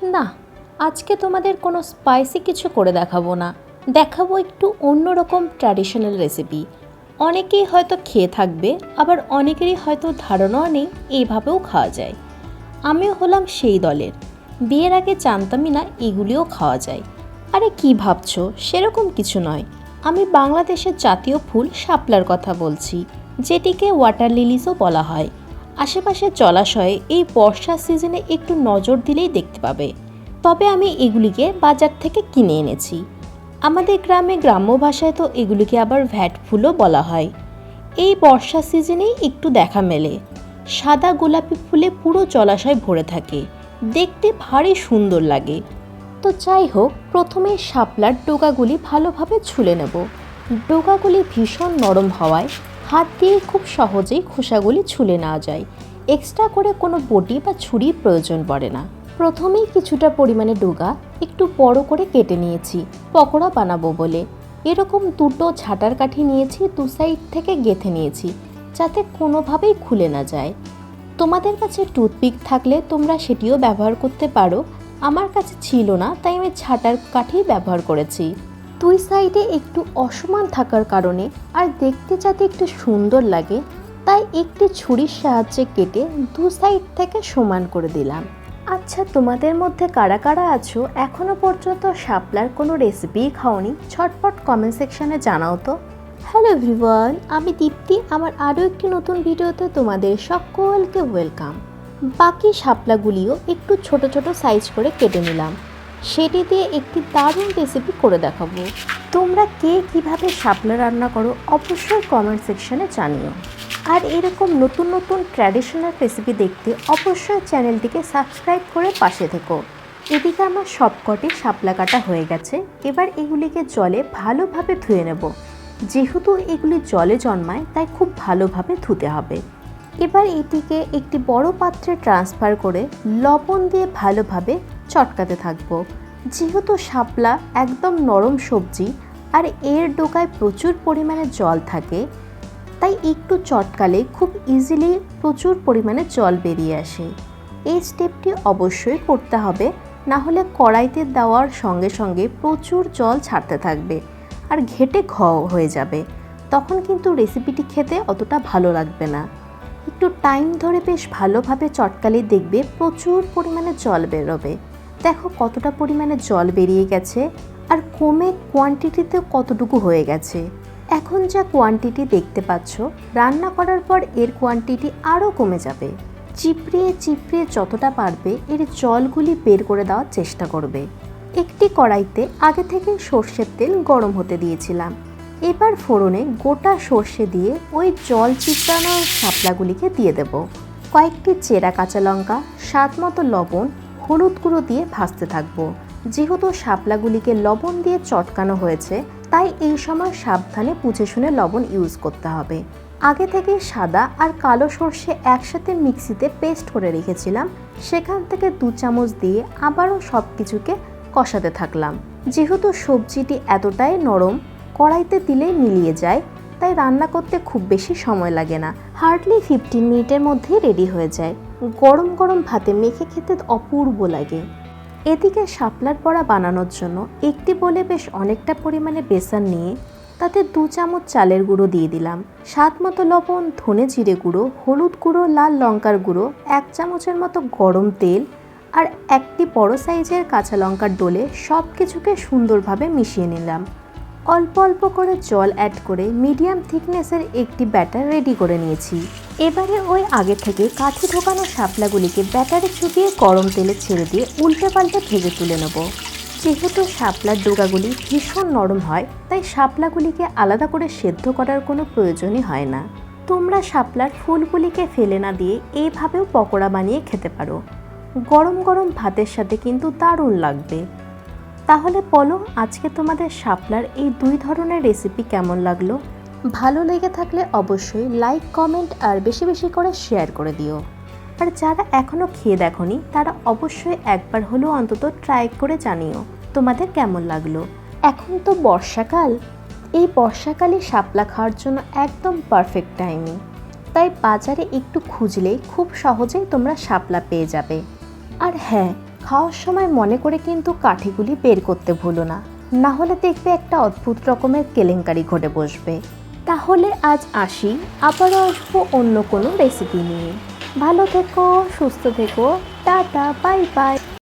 না, আজকে তোমাদের কোনো স্পাইসি কিছু করে দেখাবো না, দেখাবো একটু অন্যরকম ট্র্যাডিশনাল রেসিপি। অনেকেই হয়তো খেয়ে থাকবে, আবার অনেকেরই হয়তো ধারণাও নেই এইভাবেও খাওয়া যায়। আমিও হলাম সেই দলের, বিয়ের আগে জানতামই না এগুলিও খাওয়া যায়। আরে কি ভাবছো, সেরকম কিছু নয়। আমি বাংলাদেশের জাতীয় ফুল শাপলার কথা বলছি, যেটিকে ওয়াটার লিলিসও বলা হয়। আশেপাশের জলাশয়ে এই বর্ষার সিজনে একটু নজর দিলেই দেখতে পাবে। তবে আমি এগুলিকে বাজার থেকে কিনে এনেছি। আমাদের গ্রামে গ্রাম্য ভাষায় তো এগুলিকে আবার ভ্যাট ফুলও বলা হয়। এই বর্ষা সিজনেই একটু দেখা মেলে। সাদা গোলাপি ফুলে পুরো জলাশয় ভরে থাকে, দেখতে ভারী সুন্দর লাগে। তো যাই হোক, প্রথমে শাপলার ডোগাগুলি ভালোভাবে ছুলে নেব। ডোগাগুলি ভীষণ নরম হওয়ায় হাত দিয়ে খুব সহজেই খোসাগুলি ছুলে নেওয়া যায়। এক্সট্রা করে কোনো বটি বা ছুরির প্রয়োজন পড়ে না। প্রথমেই কিছুটা পরিমাণে ডোগা একটু বড় করে কেটে নিয়েছি পকোড়া বানাবো বলে। এরকম দুটো ঝাঁটার কাঠি নিয়েছি, দু সাইড থেকে গেঁথে নিয়েছি যাতে কোনোভাবেই খুলে না যায়। তোমাদের কাছে টুথপিক থাকলে তোমরা সেটিও ব্যবহার করতে পারো। আমার কাছে ছিল না, তাই আমি ঝাঁটার কাঠি ব্যবহার করেছি। দুই সাইডে একটু অসমান থাকার কারণে আর দেখতে যাতে একটু সুন্দর লাগে, তাই একটি ছুরির সাহায্যে কেটে দু সাইড থেকে সমান করে দিলাম। আচ্ছা, তোমাদের মধ্যে কারা কারা আছো এখনও পর্যন্ত শাপলার কোনো রেসিপিই খাওনি? ঝটপট কমেন্ট সেকশনে জানাও তো। হ্যালো এভরিওয়ান, আমি দীপ্তি। আমার আরও একটি নতুন ভিডিওতে তোমাদের সকলকে ওয়েলকাম। বাকি শাপলাগুলিও একটু ছোট ছোট সাইজ করে কেটে নিলাম। সেটি দিয়ে একটি দারুণ রেসিপি করে দেখাবো। তোমরা কে কিভাবে শাপলা রান্না করো অবশ্যই কমেন্ট সেকশনে জানিও। আর এরকম নতুন নতুন ট্র্যাডিশনাল রেসিপি দেখতে অবশ্যই চ্যানেলটিকে সাবস্ক্রাইব করে পাশে থেকো। এদিকে আমার সবকটি শাপলা কাটা হয়ে গেছে। এবার এগুলিকে জলে ভালোভাবে ধুয়ে নেব। যেহেতু এগুলি জলে জন্মায়, তাই খুব ভালোভাবে ধুতে হবে। এবার এটিকে একটি বড় পাত্রে ট্রান্সফার করে লবণ দিয়ে ভালোভাবে চটকাতে থাকবো। যেহেতু শাপলা একদম নরম সবজি আর এর ডোকায় প্রচুর পরিমাণে জল থাকে, তাই একটু চটকালে খুব ইজিলি প্রচুর পরিমাণে জল বেরিয়ে আসে। এই স্টেপটি অবশ্যই করতে হবে, না হলে কড়াইতে দেওয়ার সঙ্গে সঙ্গে প্রচুর জল ছাড়তে থাকবে আর ঘেটে হয়ে যাবে। তখন কিন্তু রেসিপিটি খেতে অতটা ভালো লাগবে না। একটু টাইম ধরে বেশ ভালোভাবে চটকালে দেখবে প্রচুর পরিমাণে জল বেরোবে। দেখো কতটা পরিমাণে জল বেরিয়ে গেছে আর কমে কোয়ান্টিটিতে কতটুকু হয়ে গেছে। এখন যা কোয়ান্টিটি দেখতে পাচ্ছ, রান্না করার পর এর কোয়ান্টিটি আরও কমে যাবে। চিপড়িয়ে চিপড়িয়ে যতটা পারবে এর জলগুলি বের করে দেওয়ার চেষ্টা করবে। একটি কড়াইতে আগে থেকে সর্ষের তেল গরম হতে দিয়েছিলাম। এবার ফোড়নে গোটা সর্ষে দিয়ে ওই জল চিপড়ানো শাপলাগুলিকে দিয়ে দেব। কয়েকটি চেরা কাঁচা লঙ্কা, স্বাদ মতো লবণ, হলুদ গুঁড়ো দিয়ে ভাজতে থাকবো। যেহেতু শাপলাগুলিকে লবণ দিয়ে চটকানো হয়েছে, তাই এই সময় সাবধানে বুঝে শুনে লবণ ইউজ করতে হবে। আগে থেকে সাদা আর কালো সর্ষে একসাথে মিক্সিতে পেস্ট করে রেখেছিলাম, সেখান থেকে 2 চামচ দিয়ে আবারও সব কিছুকে কষাতে থাকলাম। যেহেতু সবজিটি এতটাই নরম, কড়াইতে দিলেই মিলিয়ে যায়, তাই রান্না করতে খুব বেশি সময় লাগে না। হার্ডলি 15 মিনিটের মধ্যেই রেডি হয়ে যায়। গরম গরম ভাতে মেখে খেতে অপূর্ব লাগে। এদিকে শাপলার বড়া বানানোর জন্য একটি বলে বেশ অনেকটা পরিমাণে বেসন নিয়ে তাতে 2 চামচ চালের গুঁড়ো দিয়ে দিলাম, স্বাদ মতো লবণ, ধনে জিরে গুঁড়ো, হলুদ গুঁড়ো, লাল লঙ্কার গুঁড়ো, 1 চামচের মতো গরম তেল আর একটি বড় সাইজের কাঁচা লঙ্কার ডলে সব কিছুকে সুন্দরভাবে মিশিয়ে নিলাম। অল্প অল্প করে জল অ্যাড করে মিডিয়াম থিকনেসের একটি ব্যাটার রেডি করে নিয়েছি। এবারে ওই আগে থেকে কাঠি ঢোকানো শাপলাগুলিকে ব্যাটারে চুবিয়ে গরম তেলে ছেড়ে দিয়ে উল্টে পাল্টে ভেজে তুলে নেব। যেহেতু শাপলার ডোগাগুলি ভীষণ নরম হয়, তাই শাপলাগুলিকে আলাদা করে সেদ্ধ করার কোনো প্রয়োজনই হয় না। তোমরা শাপলার ফুলগুলিকে ফেলে না দিয়ে এইভাবেও পকোড়া বানিয়ে খেতে পারো। গরম গরম ভাতের সাথে কিন্তু দারুণ লাগবে। তাহলে বলো, আজকে তোমাদের শাপলার এই 2 ধরনের রেসিপি কেমন লাগলো? ভালো লেগে থাকলে অবশ্যই লাইক, কমেন্ট আর বেশি বেশি করে শেয়ার করে দিও। আর যারা এখনও খেয়ে দেখোনি, তারা অবশ্যই একবার হলেও অন্তত ট্রাই করে জানিও তোমাদের কেমন লাগলো। এখন তো বর্ষাকাল, এই বর্ষাকালে শাপলা খাওয়ার জন্য একদম পারফেক্ট টাইমিং। তাই বাজারে একটু খুঁজলেই খুব সহজেই তোমরা শাপলা পেয়ে যাবে। আর হ্যাঁ, খাওয়ার সময় মনে করে কিন্তু কাঠিগুলি বের করতে ভুলো না, না হলে দেখবে একটা অদ্ভুত রকমের কেলেঙ্কারি ঘটে বসবে। তাহলে আজ আসি, আবারও আসবো অন্য কোনো রেসিপি নিয়ে। ভালো থেকো, সুস্থ থেকো, টাটা, বাই বাই।